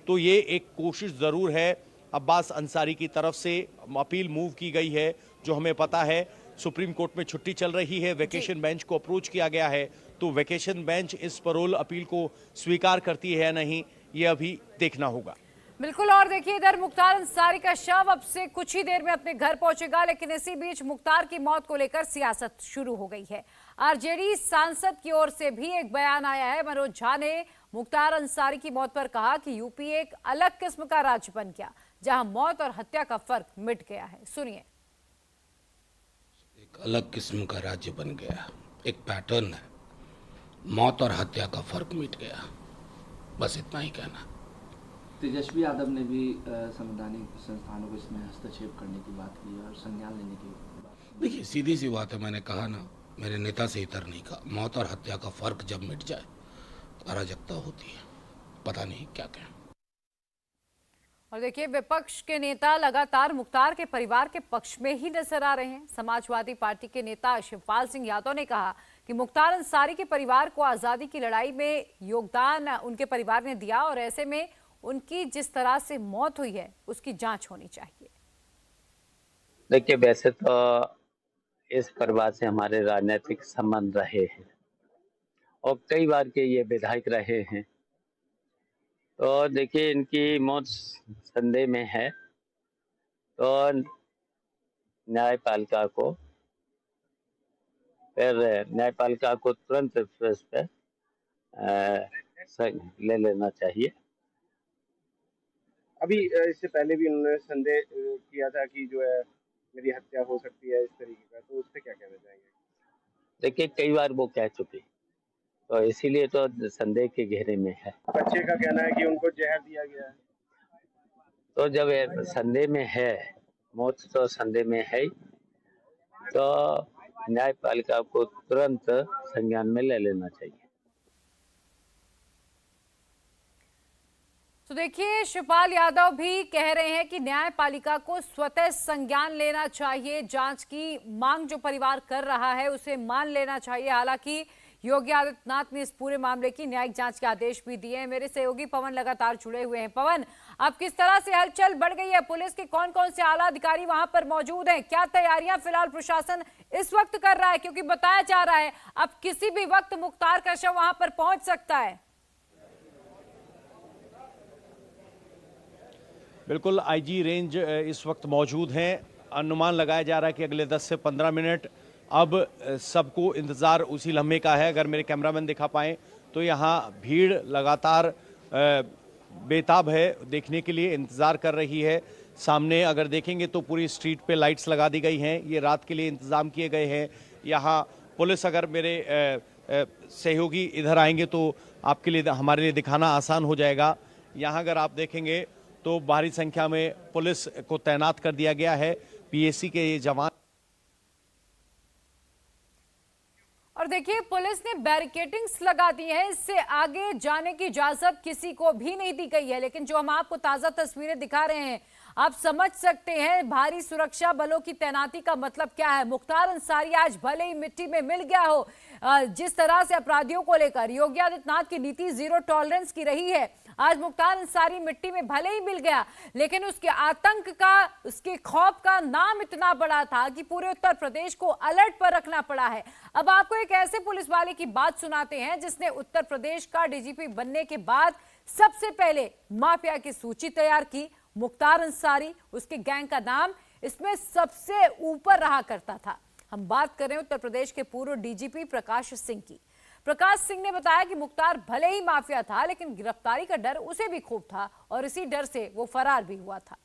तो ये एक कोशिश ज़रूर है अब्बास अंसारी की तरफ से। अपील मूव की गई है, जो हमें पता है सुप्रीम कोर्ट में छुट्टी चल रही है, वेकेशन बेंच को अप्रोच किया गया है, तो वेकेशन बेंच इस पैरोल अपील को स्वीकार करती है या नहीं, ये अभी देखना होगा। बिल्कुल। और देखिए, इधर मुख्तार अंसारी का शव अब से कुछ ही देर में अपने घर पहुंचेगा, लेकिन इसी बीच मुख्तार की मौत को लेकर सियासत शुरू हो गई है। आरजेडी सांसद की ओर से भी एक बयान आया है। मनोज झा ने मुख्तार अंसारी की मौत पर कहा कि यूपी एक अलग किस्म का राज्य बन गया, जहां मौत और हत्या का फर्क मिट गया है। सुनिए। एक अलग किस्म का राज्य बन गया, एक पैटर्न है, मौत और हत्या का फर्क मिट गया, बस इतना ही कहना। तेजस्वी यादव ने भी संवैधानिक संस्थानों को इसमें हस्तक्षेप करने की बात की और संज्ञान लेने की बात। देखिए, सीधी सी बात है, मैंने कहा ना, मेरे नेता से इतर नहीं कहा, मौत और हत्या का फर्क जब मिट जाए तो अराजकता होती है, पता नहीं क्या कहें। और देखिए, विपक्ष के नेता लगातार मुख्तार के परिवार के पक्ष में ही नजर आ रहे हैं। समाजवादी पार्टी के नेता शिवपाल सिंह यादव ने कहा कि मुख्तार अंसारी के परिवार को आजादी की लड़ाई में योगदान उनके परिवार ने दिया और ऐसे में उनकी जिस तरह से मौत हुई है उसकी जांच होनी चाहिए। देखिए, वैसे तो इस परिवार से हमारे राजनीतिक संबंध रहे हैं और कई बार के ये विधायक रहे हैं, तो देखिए इनकी मौत संदेह में है, तो न्यायपालिका को तुरंत इस पे ले लेना चाहिए। अभी इससे पहले भी उन्होंने संदेह किया था कि जो है मेरी हत्या हो सकती है इस तरीके का, तो उस पर क्या कहना चाहेंगे? देखिए, कई बार वो कह चुके, तो इसीलिए तो संदेह के घेरे में है। बच्चे का कहना है कि उनको जहर दिया गया है, तो जब संदेह में है, मौत तो संदेह में है, तो न्यायपालिका को तुरंत संज्ञान में ले लेना चाहिए। तो देखिए, शिवपाल यादव भी कह रहे हैं कि न्यायपालिका को स्वतः संज्ञान लेना चाहिए, जांच की मांग जो परिवार कर रहा है उसे मान लेना चाहिए। हालांकि योगी आदित्यनाथ ने इस पूरे मामले की न्यायिक जांच के आदेश भी दिए हैं। मेरे सहयोगी पवन लगातार जुड़े हुए हैं। पवन, अब किस तरह से हलचल बढ़ गई है? पुलिस के कौन कौन से आला अधिकारी वहां पर मौजूद हैं? क्या तैयारियां फिलहाल प्रशासन इस वक्त कर रहा है? क्योंकि बताया जा रहा है अब किसी भी वक्त मुख्तार का शव वहां पर पहुंच सकता है। बिल्कुल, आईजी रेंज इस वक्त मौजूद हैं। अनुमान लगाया जा रहा है कि अगले 10 से 15 मिनट अब सबको इंतज़ार उसी लम्हे का है। अगर मेरे कैमरामैन दिखा पाएँ तो यहाँ भीड़ लगातार बेताब है, देखने के लिए इंतज़ार कर रही है। सामने अगर देखेंगे तो पूरी स्ट्रीट पे लाइट्स लगा दी गई हैं, ये रात के लिए इंतज़ाम किए गए हैं। यहाँ पुलिस, अगर मेरे सहयोगी इधर आएंगे तो आपके लिए, हमारे लिए दिखाना आसान हो जाएगा। यहाँ अगर आप देखेंगे तो भारी संख्या में पुलिस को तैनात कर दिया गया है, पीएसी के ये जवान। और देखिए, पुलिस ने बैरिकेडिंग्स लगा दी है, इससे आगे जाने की इजाजत किसी को भी नहीं दी गई है। लेकिन जो हम आपको ताजा तस्वीरें दिखा रहे हैं, आप समझ सकते हैं भारी सुरक्षा बलों की तैनाती का मतलब क्या है। मुख्तार अंसारी आज भले ही मिट्टी में मिल गया हो, जिस तरह से अपराधियों को लेकर योगी आदित्यनाथ की नीति जीरो टॉलरेंस की रही है, आज मुख्तार अंसारी मिट्टी में भले ही मिल गया, लेकिन उसके आतंक का, उसके खौफ का नाम इतना बड़ा था कि पूरे उत्तर प्रदेश को अलर्ट पर रखना पड़ा है। अब आपको एक ऐसे पुलिस वाले की बात सुनाते हैं जिसने उत्तर प्रदेश का डीजीपी बनने के बाद सबसे पहले माफिया की सूची तैयार की। मुख्तार अंसारी, उसके गैंग का नाम इसमें सबसे ऊपर रहा करता था। हम बात कर रहे हैं उत्तर प्रदेश के पूर्व डीजीपी प्रकाश सिंह की। प्रकाश सिंह ने बताया कि मुख्तार भले ही माफिया था, लेकिन गिरफ्तारी का डर उसे भी खूब था और इसी डर से वो फरार भी हुआ था।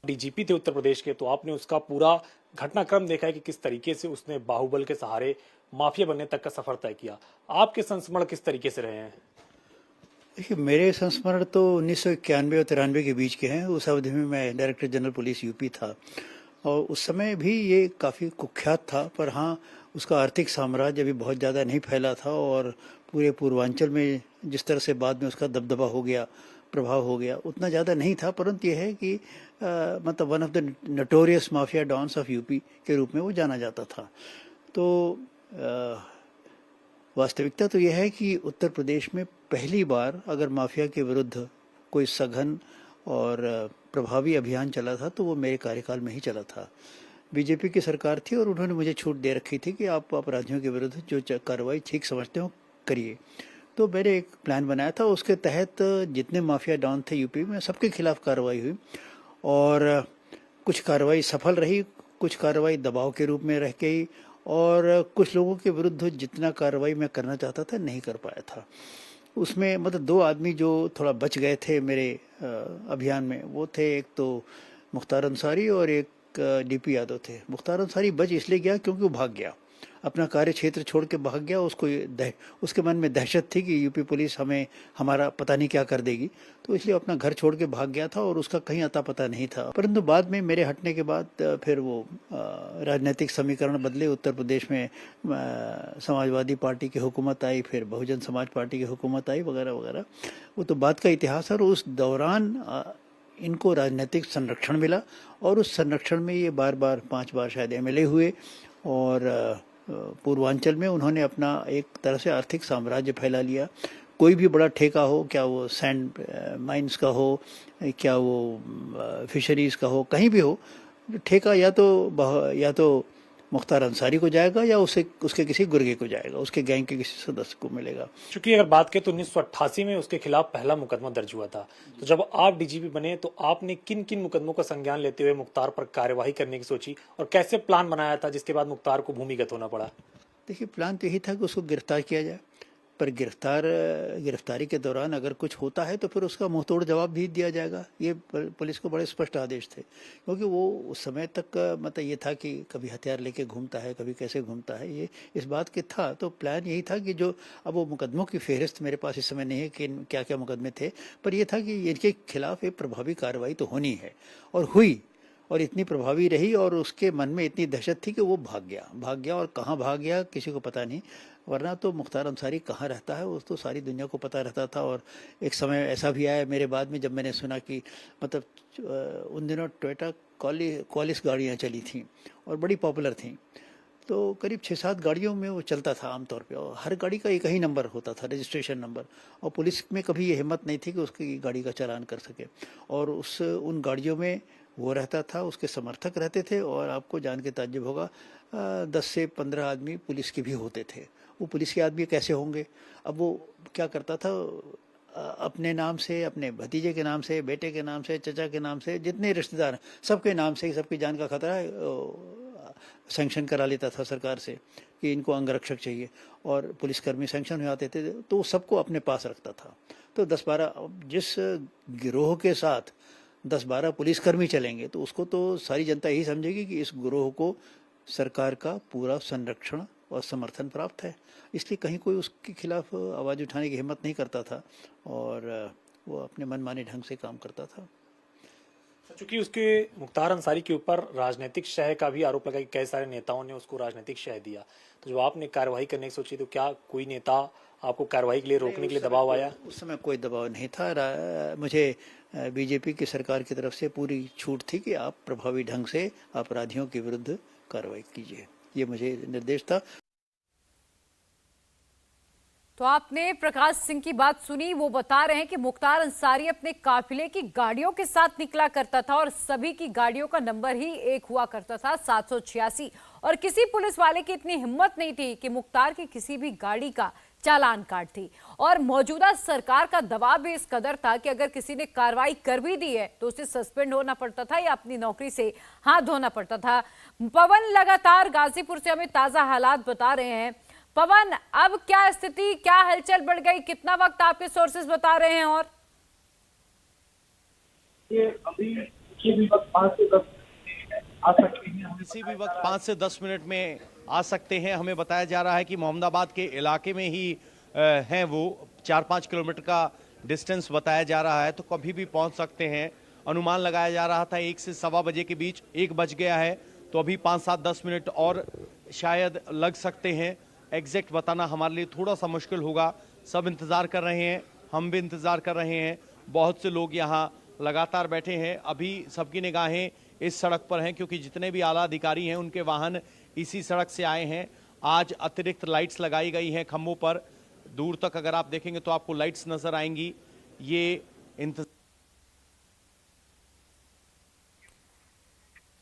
डीजीपी थे उत्तर प्रदेश के, तो आपने उसका पूरा घटनाक्रम देखा है कि किस तरीके से उसने बाहुबल के सहारे माफिया बनने तक का सफर तय किया। आपके संस्मरण किस तरीके से रहे हैं? देखिए, मेरे संस्मरण तो 1991 और 93 के बीच के हैं। उस अवधि में मैं डायरेक्टर जनरल पुलिस यूपी था और उस समय भी ये काफ़ी कुख्यात था, पर हाँ, उसका आर्थिक साम्राज्य अभी बहुत ज़्यादा नहीं फैला था और पूरे पूर्वांचल में जिस तरह से बाद में उसका दबदबा हो गया, प्रभाव हो गया, उतना ज़्यादा नहीं था। परंतु यह है कि मतलब one of the notorious mafia dons of UP के रूप में वो जाना जाता था। तो वास्तविकता तो यह है कि उत्तर प्रदेश में पहली बार अगर माफिया के विरुद्ध कोई सघन और प्रभावी अभियान चला था तो वो मेरे कार्यकाल में ही चला था। बीजेपी की सरकार थी और उन्होंने मुझे छूट दे रखी थी कि आप अपराधियों के विरुद्ध जो कार्रवाई ठीक समझते हो करिए। तो मैंने एक प्लान बनाया था, उसके तहत जितने माफिया डॉन थे यूपी में सबके खिलाफ कार्रवाई हुई और कुछ कार्रवाई सफल रही, कुछ कार्रवाई दबाव के रूप में रह गई और कुछ लोगों के विरुद्ध जितना कार्रवाई मैं करना चाहता था नहीं कर पाया था। उसमें मतलब 2 आदमी जो थोड़ा बच गए थे मेरे अभियान में, वो थे एक तो मुख्तार अंसारी और एक डीपी यादव थे। मुख्तार अंसारी बच इसलिए गया क्योंकि वो भाग गया, अपना कार्य क्षेत्र छोड़ के भाग गया। उसके मन में दहशत थी कि यूपी पुलिस हमारा पता नहीं क्या कर देगी, तो इसलिए अपना घर छोड़ के भाग गया था और उसका कहीं अता पता नहीं था। परंतु बाद में मेरे हटने के बाद फिर वो राजनीतिक समीकरण बदले। उत्तर प्रदेश में समाजवादी पार्टी की हुकूमत आई, फिर बहुजन समाज पार्टी की हुकूमत आई वगैरह वगैरह। वो तो बात का इतिहास है। और उस दौरान इनको राजनीतिक संरक्षण मिला और उस संरक्षण में ये बार बार 5 बार शायद एमएलए हुए और पूर्वांचल में उन्होंने अपना एक तरह से आर्थिक साम्राज्य फैला लिया। कोई भी बड़ा ठेका हो, क्या वो सैंड माइंस का हो, क्या वो फिशरीज का हो, कहीं भी हो, ठेका या तो मुख्तार अंसारी को जाएगा या उसके किसी गुर्गे को जाएगा, उसके गैंग के किसी सदस्य को मिलेगा। चूंकि अगर बात करें तो 1988 में उसके खिलाफ पहला मुकदमा दर्ज हुआ था, तो जब आप डीजीपी बने तो आपने किन किन मुकदमों का संज्ञान लेते हुए मुख्तार पर कार्यवाही करने की सोची और कैसे प्लान बनाया था जिसके बाद मुख्तार को भूमिगत होना पड़ा? देखिए, प्लान तो यही था कि उसको गिरफ्तार किया जाए, पर गिरफ्तारी के दौरान अगर कुछ होता है तो फिर उसका मुंहतोड़ जवाब भी दिया जाएगा। ये पुलिस को बड़े स्पष्ट आदेश थे, क्योंकि वो उस समय तक मतलब ये था कि कभी हथियार लेके घूमता है, कभी कैसे घूमता है, ये इस बात के था। तो प्लान यही था कि जो अब वो मुकदमों की फेहरिस्त मेरे पास इस समय नहीं है कि क्या क्या मुकदमे थे, पर यह था कि इनके खिलाफ एक प्रभावी कार्रवाई तो होनी है और हुई और इतनी प्रभावी रही और उसके मन में इतनी दहशत थी कि वो भाग गया और कहाँ भाग गया किसी को पता नहीं। वरना तो मुख्तार अंसारी कहाँ रहता है वो तो सारी दुनिया को पता रहता था। और एक समय ऐसा भी आया मेरे बाद में जब मैंने सुना कि मतलब उन दिनों टोयोटा कॉलिस गाड़ियाँ चली थीं और बड़ी पॉपुलर थीं, तो करीब 6-7 गाड़ियों में वो चलता था आमतौर पे और हर गाड़ी का एक ही नंबर होता था, रजिस्ट्रेशन नंबर, और पुलिस में कभी ये हिम्मत नहीं थी कि उसकी गाड़ी का चालान कर सके। और उन गाड़ियों में वो रहता था, उसके समर्थक रहते थे और आपको जान के ताज्जुब होगा 10 से 15 आदमी पुलिस के भी होते थे। वो पुलिस के आदमी कैसे होंगे? अब वो क्या करता था, अपने नाम से, अपने भतीजे के नाम से, बेटे के नाम से, चचा के नाम से, जितने रिश्तेदार हैं सबके नाम से, सबकी जान का खतरा है, सैंक्शन करा लेता था सरकार से कि इनको अंगरक्षक चाहिए और पुलिसकर्मी सैंक्शन हो जाते थे तो सबको अपने पास रखता था। तो 10-12 जिस गिरोह के साथ 10-12 पुलिसकर्मी चलेंगे तो उसको तो सारी जनता यही समझेगी कि इस गिरोह को सरकार का पूरा संरक्षण और समर्थन प्राप्त है, इसलिए कहीं कोई उसके खिलाफ आवाज़ उठाने की हिम्मत नहीं करता था और वो अपने मनमाने ढंग से काम करता था। चूंकि उसके मुख्तार अंसारी के ऊपर राजनीतिक शह का भी आरोप लगा कि कई सारे नेताओं ने उसको राजनीतिक शह दिया, तो जब आपने कार्रवाई करने की सोची तो क्या कोई नेता आपको कार्रवाई के लिए रोकने के लिए दबाव आया? उस समय कोई दबाव नहीं था। मुझे बीजेपी की सरकार की तरफ से पूरी छूट थी कि आप प्रभावी ढंग से अपराधियों के विरुद्ध कार्रवाई कीजिए, ये मुझे निर्देश था। तो आपने प्रकाश सिंह की बात सुनी, वो बता रहे हैं कि मुख्तार अंसारी अपने काफिले की गाड़ियों के साथ निकला करता था और सभी की गाड़ियों का नंबर ही एक हुआ करता था 786, और किसी पुलिस वाले की इतनी हिम्मत नहीं थी कि मुख्तार की किसी भी गाड़ी का चालान काट थी। और मौजूदा सरकार का दबाव भी इस कदर था कि अगर किसी ने कार्रवाई कर भी दी है तो उसे सस्पेंड होना पड़ता था या अपनी नौकरी से हाथ धोना पड़ता था। पवन लगातार गाजीपुर से हमें ताजा हालात बता रहे हैं। पवन, अब क्या स्थिति, क्या हलचल बढ़ गई, कितना वक्त आपके सोर्सेज बता रहे हैं? और ये अभी किसी भी वक्त 5 से 10 आ सकते हैं, किसी भी वक्त 5 से 10 मिनट में आ सकते हैं। हमें बताया जा रहा है कि मोहम्मदाबाद के इलाके में ही हैं, वो 4-5 किलोमीटर का डिस्टेंस बताया जा रहा है, तो कभी भी पहुंच सकते हैं। अनुमान लगाया जा रहा था 1 से सवा बजे के बीच, 1 बज गया है, तो अभी 5-7-10 मिनट और शायद लग सकते हैं। एग्जैक्ट बताना हमारे लिए थोड़ा सा मुश्किल होगा। सब इंतज़ार कर रहे हैं, हम भी इंतज़ार कर रहे हैं। बहुत से लोग यहाँ लगातार बैठे हैं। अभी सबकी निगाहें इस सड़क पर हैं क्योंकि जितने भी आला अधिकारी हैं उनके वाहन इसी सड़क से आए हैं। आज अतिरिक्त लाइट्स लगाई गई हैं खंभों पर। दूर तक अगर आप देखेंगे तो आपको लाइट्स नजर आएंगी। ये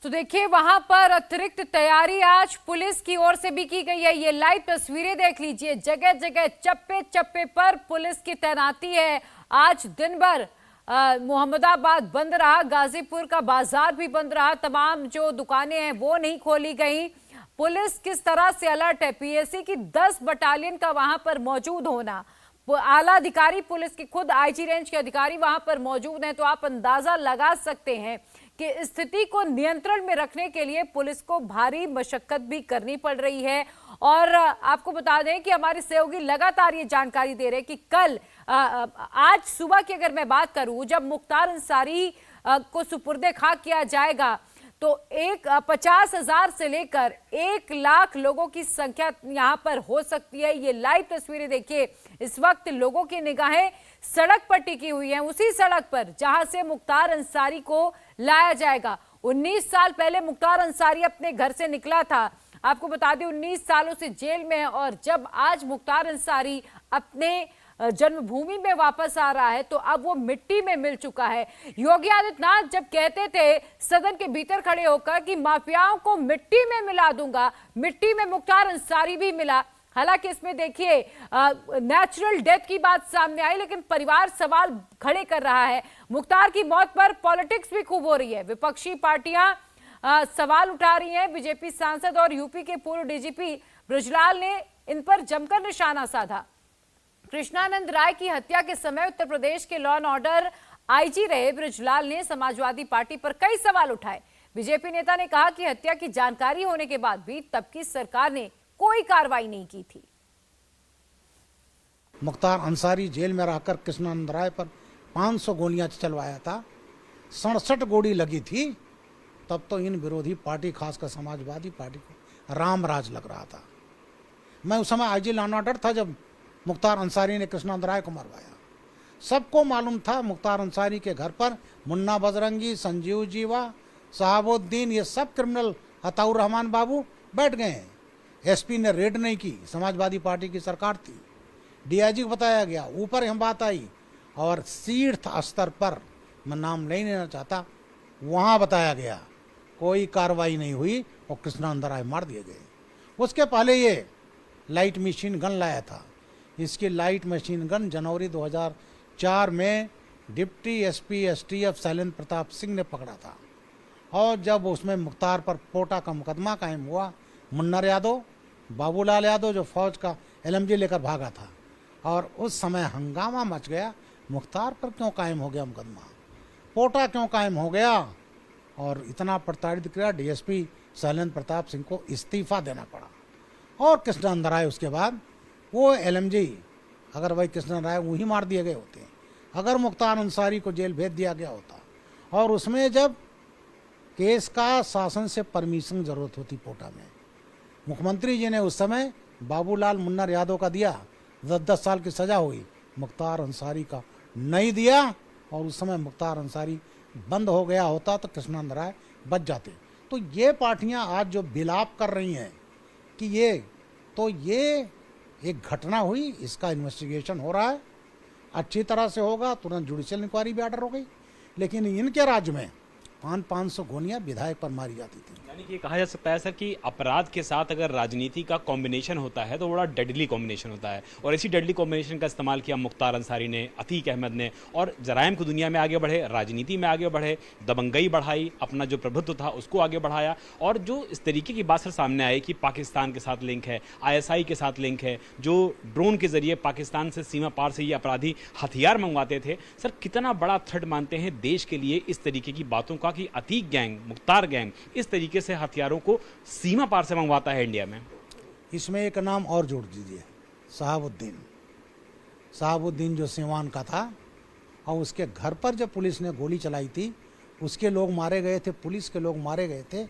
तो देखिए वहां पर अतिरिक्त तैयारी आज पुलिस की ओर से भी की गई है। ये लाइव तस्वीरें देख लीजिए, जगह जगह चप्पे चप्पे पर पुलिस की तैनाती है। आज दिन भर मोहम्मदाबाद बंद रहा, गाजीपुर का बाजार भी बंद रहा, तमाम जो दुकानें हैं वो नहीं खोली गई। पुलिस किस तरह से अलर्ट है, पीएसी की 10 बटालियन का वहां पर मौजूद होना, आला अधिकारी पुलिस के खुद आईजी रेंज के अधिकारी वहां पर मौजूद हैं, तो आप अंदाजा लगा सकते हैं कि स्थिति को नियंत्रण में रखने के लिए पुलिस को भारी मशक्कत भी करनी पड़ रही है। और आपको बता दें कि हमारे सहयोगी लगातार ये जानकारी दे रहे हैं कि कल आज सुबह की अगर मैं बात करूं, जब मुख्तार अंसारी को सुपुर्दे खाक किया जाएगा तो 50,000 से लेकर 1 लाख लोगों की संख्या यहां पर हो सकती है। ये लाइव तस्वीरें देखिए, इस वक्त लोगों की निगाहें सड़क पर टिकी हुई हैं, उसी सड़क पर जहां से मुख्तार अंसारी को लाया जाएगा। 19 साल पहले मुख्तार अंसारी अपने घर से निकला था, आपको बता दें 19 सालों से जेल में है, और जब आज मुख्तार अंसारी अपने जन्मभूमि में वापस आ रहा है तो अब वो मिट्टी में मिल चुका है। योगी आदित्यनाथ जब कहते थे सदन के भीतर खड़े होकर कि माफियाओं को मिट्टी में मिला दूंगा, मिट्टी में मुख्तार अंसारी भी मिला। हालांकि इसमें देखिए नेचुरल डेथ की बात सामने आई, लेकिन परिवार सवाल खड़े कर रहा है। मुख्तार की मौत पर पॉलिटिक्स भी खूब हो रही है, विपक्षी पार्टियां सवाल उठा रही हैं। बीजेपी सांसद और यूपी के पूर्व डीजीपी बृजलाल ने इन पर जमकर निशाना साधा। कृष्णानंद राय की हत्या के समय उत्तर प्रदेश के लॉ एंड ऑर्डर आईजी रहे बृजलाल ने समाजवादी पार्टी पर कई सवाल उठाए। बीजेपी नेता ने कहा कि हत्या की जानकारी होने के बाद भी तब की सरकार ने कोई कार्रवाई नहीं की थी। मुख्तार अंसारी जेल में रहकर कृष्णानंद राय पर 500 गोलियां चलवाया था, 67 गोली लगी थी, तब तो इन विरोधी पार्टी खासकर समाजवादी पार्टी को रामराज लग रहा था। मैं उस समय आईजी लॉ एंड ऑर्डर था जब मुख्तार अंसारी ने कृष्णानंद राय को मरवाया। सबको मालूम था मुख्तार अंसारी के घर पर मुन्ना बजरंगी, संजीव जीवा, शहाबुद्दीन, ये सब क्रिमिनल, अताउर रहमान बाबू बैठ गए हैं। एसपी ने रेड नहीं की, समाजवादी पार्टी की सरकार थी। डीआईजी को बताया गया, ऊपर हम बात आई, और शीर्ष स्तर पर, मैं नाम नहीं लेना चाहता, वहाँ बताया गया कोई कार्रवाई नहीं हुई और कृष्णानंद राय मार दिए गए। उसके पहले ये लाइट मशीन गन लाया था। इसकी लाइट मशीन गन जनवरी 2004 में deputy SP STF Shailendra Pratap Singh ने पकड़ा था, और जब उसमें मुख्तार पर पोटा का मुकदमा कायम हुआ, मुन्नर यादव, बाबूलाल यादव जो फौज का एलएमजी लेकर भागा था, और उस समय हंगामा मच गया, मुख्तार पर क्यों कायम हो गया मुकदमा, पोटा क्यों कायम हो गया, और इतना प्रताड़ित किया डीएसपी शैलेंद्र प्रताप सिंह को इस्तीफा देना पड़ा। और कृष्णानंद राय उसके बाद वो एलएमजी, अगर वही कृष्णानंद राय वही मार दिए गए होते, अगर मुख्तार अंसारी को जेल भेज दिया गया होता, और उसमें जब केस का शासन से परमिशन जरूरत होती पोटा में, मुख्यमंत्री जी ने उस समय बाबूलाल मुन्नर यादव का दिया, 10 साल की सजा हुई, मुख्तार अंसारी का नहीं दिया, और उस समय मुख्तार अंसारी बंद हो गया होता तो कृष्णानंद राय बच जाते। तो ये पार्टियां आज जो विलाप कर रही हैं कि ये एक घटना हुई, इसका इन्वेस्टिगेशन हो रहा है, अच्छी तरह से होगा, तुरंत जुडिशियल इंक्वायरी भी ऑर्डर हो गई, लेकिन इनके राज्य में 500 गोलियां विधायक पर मारी जाती थी। यानी कि कहा जा सकता है सर कि अपराध के साथ अगर राजनीति का कॉम्बिनेशन होता है तो बड़ा डेडली कॉम्बिनेशन होता है, और इसी डेडली कॉम्बिनेशन का इस्तेमाल किया मुख्तार अंसारी ने, अतीक अहमद ने, और जराइम को दुनिया में आगे बढ़े, राजनीति में आगे बढ़े, दबंगई बढ़ाई, अपना जो प्रभुत्व था उसको आगे बढ़ाया। और जो इस तरीके की बात सर सामने आई कि पाकिस्तान के साथ लिंक है, ISI के साथ लिंक है, जो ड्रोन के जरिए पाकिस्तान से सीमा पार से ये अपराधी हथियार मंगवाते थे, सर कितना बड़ा थ्रेट मानते हैं देश के लिए इस तरीके की बातों का कि अतीक गैंग, मुख्तार गैंग इस तरीके से हथियारों को सीमा पार से मंगवाता है इंडिया में? इसमें एक नाम और जोड़ दीजिए, शहाबुद्दीन जो सीवान का था, और उसके घर पर जब पुलिस ने गोली चलाई थी, उसके लोग मारे गए थे, पुलिस के लोग मारे गए थे,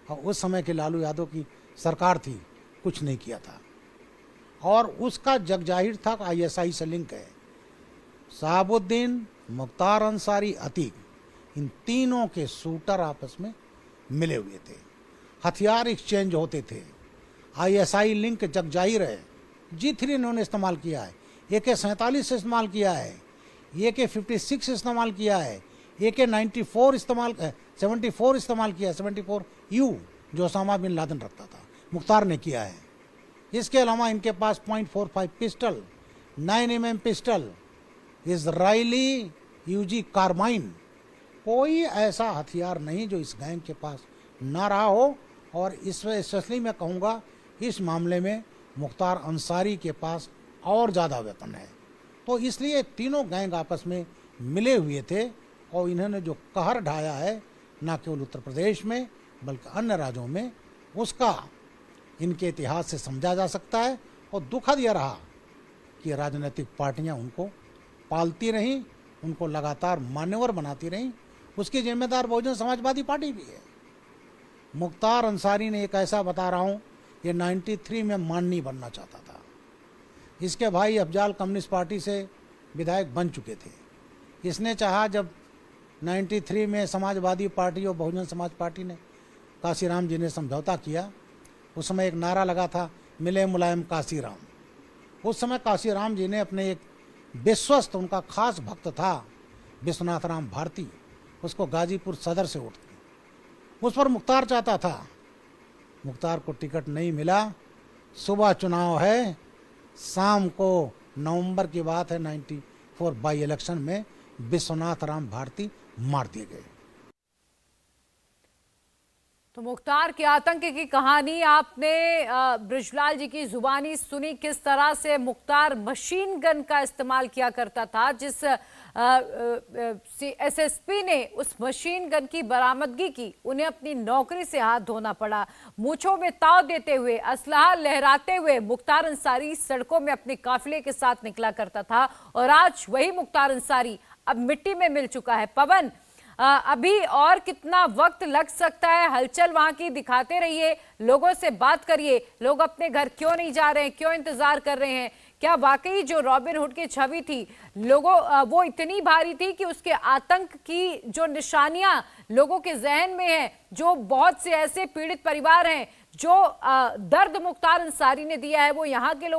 और उस समय के लालू यादव की सरकार थी, कुछ नहीं किया था, और उसका जगजाहिर था ISI से लिंक है। शहाबुद्दीन, मुख्तार अंसारी, अतीक, इन तीनों के शूटर आपस में मिले हुए थे, हथियार एक्सचेंज होते थे। ISI लिंक जग जाहिर है। G3 इन्होंने इस्तेमाल किया है, AK-47 इस्तेमाल किया है, AK-56 इस्तेमाल किया है, AK-94 इस्तेमाल 74 इस्तेमाल किया है, 74U जो ओसामा बिन लादेन रखता था, मुख्तार ने किया है। इसके अलावा इनके पास .45 pistol, 9mm pistol, Israeli UG carbine, कोई ऐसा हथियार नहीं जो इस गैंग के पास ना रहा हो। और इसलिए मैं कहूँगा इस मामले में मुख्तार अंसारी के पास और ज़्यादा वेपन है। तो इसलिए तीनों गैंग आपस में मिले हुए थे और इन्होंने जो कहर ढाया है न केवल उत्तर प्रदेश में बल्कि अन्य राज्यों में, उसका इनके इतिहास से समझा जा सकता है। और दुखद यह रहा कि राजनीतिक पार्टियां उनको पालती रहीं, उनको लगातार मान्यवर बनाती रहीं। उसकी जिम्मेदार बहुजन समाजवादी पार्टी भी है। मुख्तार अंसारी ने एक ऐसा बता रहा हूँ, ये 93 में माननी बनना चाहता था। इसके भाई अफजाल कम्युनिस्ट पार्टी से विधायक बन चुके थे। इसने चाहा जब 93 में समाजवादी पार्टी और बहुजन समाज पार्टी ने काशीराम जी ने समझौता किया, उस समय एक नारा लगा था, मिले मुलायम काशीराम। उस समय काशीराम जी ने अपने एक विश्वस्त, उनका खास भक्त था विश्वनाथ राम भारती, उसको गाजीपुर सदर से उठ उस पर मुख्तार चाहता था। मुख्तार को टिकट नहीं मिला। सुबह चुनाव है, शाम को नवंबर की बात है 94 बाई इलेक्शन में विश्वनाथ राम भारती मार दिए गए। तो मुख्तार के आतंक की कहानी आपने बृजलाल जी की जुबानी सुनी, किस तरह से मुख्तार मशीन गन का इस्तेमाल किया करता था। जिस SSP ने उस मशीन गन की बरामदगी की, उन्हें अपनी नौकरी से हाथ धोना पड़ा। मूंछों में ताव देते हुए, असलहा लहराते हुए मुख्तार अंसारी सड़कों में अपने काफिले के साथ निकला करता था। और आज वही मुख्तार अंसारी अब मिट्टी में मिल चुका है। पवन, अभी और कितना वक्त लग सकता है? हलचल वहां की दिखाते रहिए, लोगों से बात करिए, लोग अपने घर क्यों नहीं जा रहे हैं, क्यों इंतजार कर रहे हैं? क्या वाकई जो रॉबिन हुड की छवि थी लोगों वो इतनी भारी थी कि उसके आतंक की जो निशानियां लोगों के जहन में है, जो बहुत से ऐसे पीड़ित परिवार हैं, जो दर्द मुख्तार अंसारी ने दिया है, वो यहाँ के लोगों